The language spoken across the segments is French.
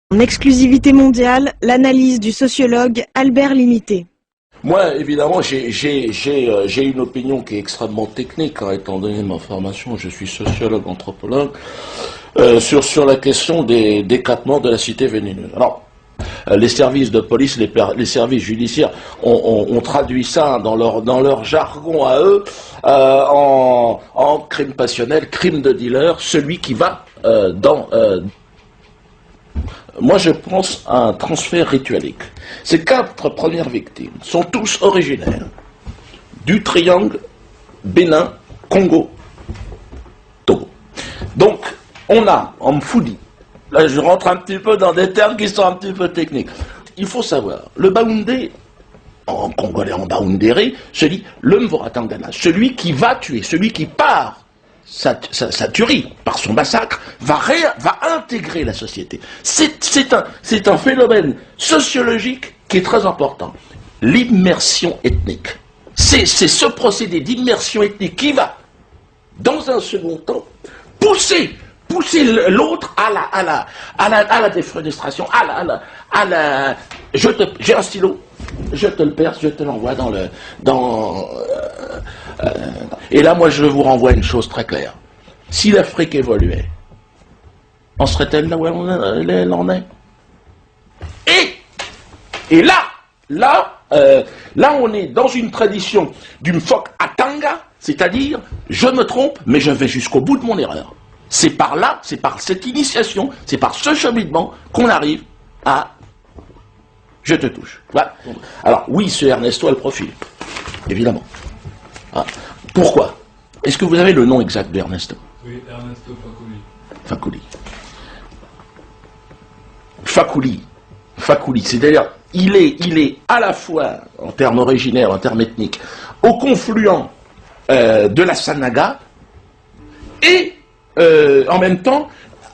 En exclusivité mondiale, l'analyse du sociologue Albert Limité. Moi, évidemment, j'ai une opinion qui est extrêmement technique, hein, étant donné ma formation, je suis sociologue, anthropologue, sur la question des décapements de la cité vénéneuse. Alors, les services de police, les services judiciaires ont traduit ça dans leur jargon à eux en crime passionnel, crime de dealer, celui qui va moi, je pense à un transfert rituelique. Ces 4 premières victimes sont tous originaires du triangle Bénin, Congo, Togo. Donc, on a en Mfoudi, là je rentre un petit peu dans des termes qui sont un petit peu techniques. Il faut savoir, le Baoundé, en congolais en Baoundéré, se dit le Mvoratangana, celui qui va tuer, celui qui part sa tuerie, par son massacre, va intégrer la société. C'est un phénomène sociologique qui est très important. L'immersion ethnique. C'est ce procédé d'immersion ethnique qui va, dans un second temps, pousser l'autre à la défenestration, j'ai un stylo, je te le perce, je te l'envoie et là, moi, je vous renvoie une chose très claire. Si l'Afrique évoluait, en serait-elle là où elle en est? Et là, on est dans une tradition du Mfok Atanga, c'est-à-dire, je me trompe, mais je vais jusqu'au bout de mon erreur. C'est par là, c'est par cette initiation, c'est par ce cheminement qu'on arrive à je te touche. Voilà. Alors, oui, ce Ernesto a le profil, évidemment. Ah. Pourquoi? Est-ce que vous avez le nom exact d'Ernesto? Oui, Ernesto Fakoly. Fakoly, c'est-à-dire, il est à la fois, en termes originaires, en termes ethniques, au confluent de la Sanaga, et en même temps,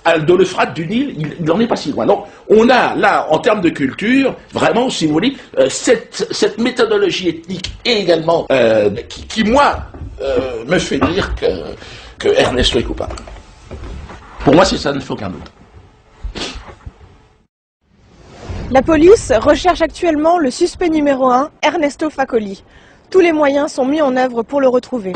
de l'Euphrate du Nil, il n'en est pas si loin. Donc, on a là, en termes de culture, vraiment, si vous voulez, cette méthodologie ethnique et également qui moi, me fait dire que Ernesto est coupable. Pour moi, c'est ça, ne fait aucun doute. La police recherche actuellement le suspect numéro 1, Ernesto Fakoly. Tous les moyens sont mis en œuvre pour le retrouver.